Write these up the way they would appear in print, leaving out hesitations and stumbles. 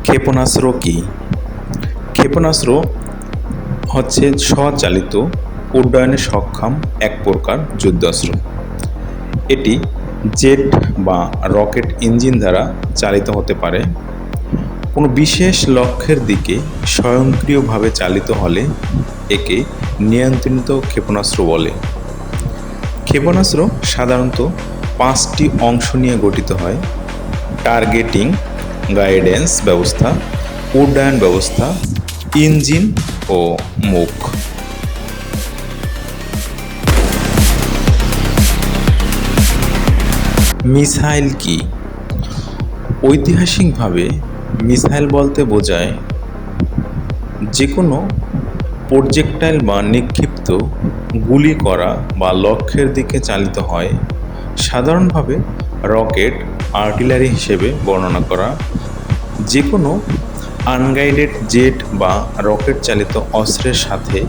ক্ষেপণাস্ত্র কি? ক্ষেপণাস্ত্র হচ্ছে স্বচালিত উড্ডয়নে সক্ষম এক প্রকার যুদ্ধাস্ত্র। এটি জেট বা রকেট ইঞ্জিন দ্বারা চালিত হতে পারে। কোনো বিশেষ লক্ষ্যের দিকে স্বয়ংক্রিয়ভাবে চালিত হলে একে নিয়ন্ত্রিত ক্ষেপণাস্ত্র বলে। ক্ষেপণাস্ত্র সাধারণত 5টি অংশ নিয়ে গঠিত হয়: টার্গেটিং, গাইডেন্স ব্যবস্থা, উড্ডয়ন ব্যবস্থা, ইঞ্জিন ও মুখ। মিসাইল কি? ঐতিহাসিকভাবে মিসাইল বলতে বোঝায় যে কোনো প্রজেক্টাইল বা নিক্ষিপ্ত গুলি করা বা লক্ষ্যের দিকে চালিত হয়। সাধারণভাবে রকেট, আর্টিলারি হিসেবে বর্ণনা করা যে কোনো আনগাইডেড জেট বা রকেট চালিত অস্ত্রের সাথে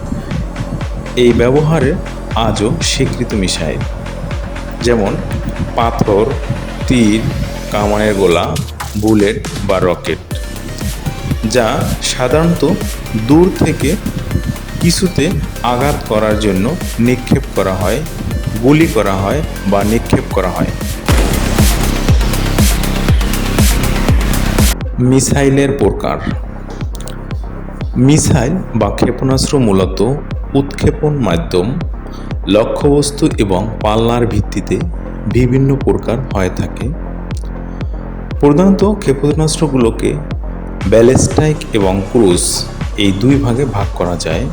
এই ব্যবহারের আজও স্বীকৃত মিসাইল, যেমন পাথর, তীর, কামানের গোলা, বুলেট বা রকেট, যা সাধারণত দূর থেকে কিছুতে আঘাত করার জন্য নিক্ষেপ করা হয়, গুলি করা হয় বা নিক্ষেপ করা হয়। মিসাইলের প্রকার। মিসাইল বা ক্ষেপণাস্ত্র মূলত উৎক্ষেপণ মাধ্যম, লক্ষ্যবস্তু এবং পাল্লার ভিত্তিতে বিভিন্ন প্রকার হয়ে থাকে। প্রধানত ক্ষেপণাস্ত্রগুলোকে ব্যালিস্টিক এবং ক্রুজ এই দুই ভাগে ভাগ করা যায়।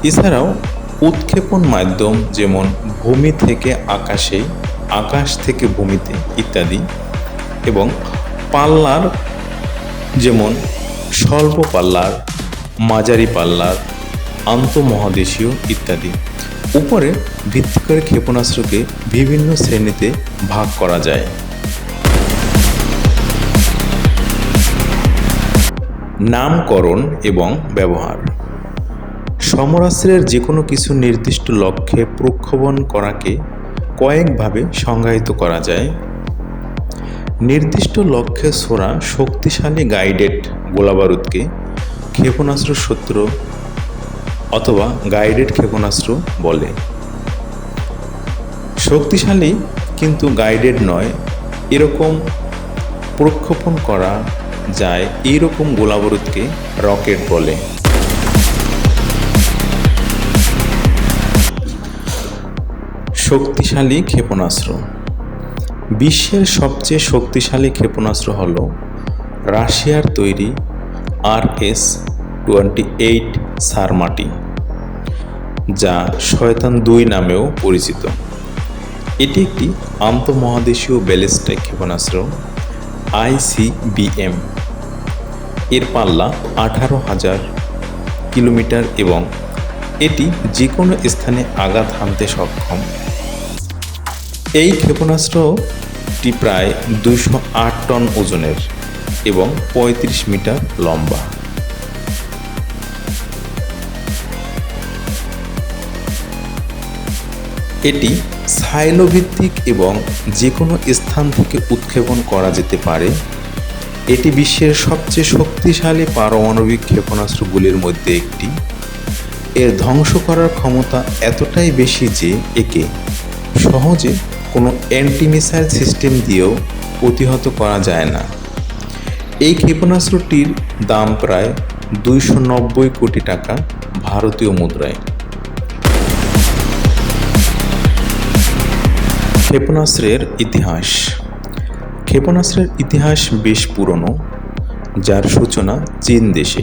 এছাড়াও উৎক্ষেপণ মাধ্যম যেমন ভূমি থেকে আকাশে, আকাশ থেকে ভূমিতে ইত্যাদি, এবং পাল্লার যেমন স্বল্প পাল্লার, মাঝারি পাল্লার, আন্তঃমহাদেশীয় ইত্যাদি উপরে ভিত্তি করে ক্ষেপণাস্ত্রকে বিভিন্ন শ্রেণীতে ভাগ করা যায়। নামকরণ এবং ব্যবহার। সমরাস্ত্রের যে কোনো কিছু নির্দিষ্ট লক্ষ্যে প্রক্ষেপণ করাকে কয়েকভাবে সংজ্ঞায়িত করা যায়। নির্দিষ্ট লক্ষ্যে ছোড়া শক্তিশালী গাইডেড গোলাবারুদকে ক্ষেপণাস্ত্র সূত্র অথবা গাইডেড ক্ষেপণাস্ত্র বলে। শক্তিশালী কিন্তু গাইডেড নয় এরকম প্রক্ষেপণ করা যায় এইরকম গোলাবারুদকে রকেট বলে। শক্তিশালী ক্ষেপণাস্ত্র। বিশ্বের সবচেয়ে শক্তিশালী ক্ষেপণাস্ত্র হল রাশিয়ার তৈরি RS-28 সারমাটি, যা শয়তান-2 নামেও পরিচিত। এটি একটি আন্তঃমহাদেশীয় ব্যালিস্টিক ক্ষেপণাস্ত্র ICBM। এর পাল্লা 18,000 কিলোমিটার এবং এটি যে কোনো স্থানে আঘাত হানতে সক্ষম। এই ক্ষেপণাস্ত্রটি প্রায় 208 টন ওজনের এবং 35 মিটার লম্বা। এটি সাইলোভিত্তিক এবং যে কোনো স্থান থেকে উৎক্ষেপণ করা যেতে পারে। এটি বিশ্বের সবচেয়ে শক্তিশালী পারমাণবিক ক্ষেপণাস্ত্রগুলির মধ্যে একটি। এর ধ্বংস করার ক্ষমতা এতটাই বেশি যে একে সহজে কোনো অ্যান্টি-মিসাইল সিস্টেম দিয়েও প্রতিহত করা যায় না। এই ক্ষেপণাস্ত্রটির দাম প্রায় 290 কোটি টাকা ভারতীয় মুদ্রায়। ক্ষেপণাস্ত্রের ইতিহাস। ক্ষেপণাস্ত্রের ইতিহাস বেশ পুরনো। যার সূচনা চীন দেশে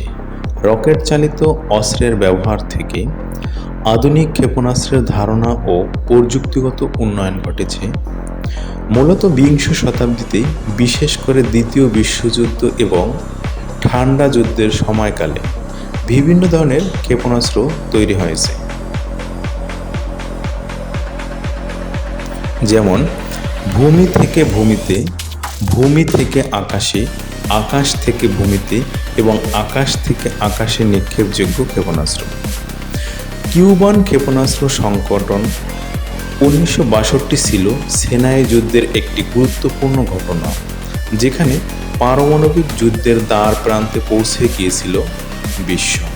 রকেট চালিত অস্ত্রের ব্যবহার থেকে আধুনিক ক্ষেপণাস্ত্রের ধারণা ও প্রযুক্তিগত উন্নয়ন ঘটেছে। মূলত বিংশ শতাব্দীতে, বিশেষ করে দ্বিতীয় বিশ্বযুদ্ধ এবং ঠান্ডা যুদ্ধের সময়কালে বিভিন্ন ধরনের ক্ষেপণাস্ত্র তৈরি হয়েছে, যেমন ভূমি থেকে ভূমিতে, ভূমি থেকে আকাশে, আকাশ থেকে ভূমিতে এবং আকাশ থেকে আকাশে নিক্ষেপযোগ্য ক্ষেপণাস্ত্র। কিউবান ক্ষেপণাস্ত্র সংকটন 1962 ছিল সেনাই যুদ্ধের একটি গুরুত্বপূর্ণ ঘটনা, যেখানে পারমাণবিক যুদ্ধের দ্বার প্রান্তে পৌঁছে গিয়েছিল বিশ্ব।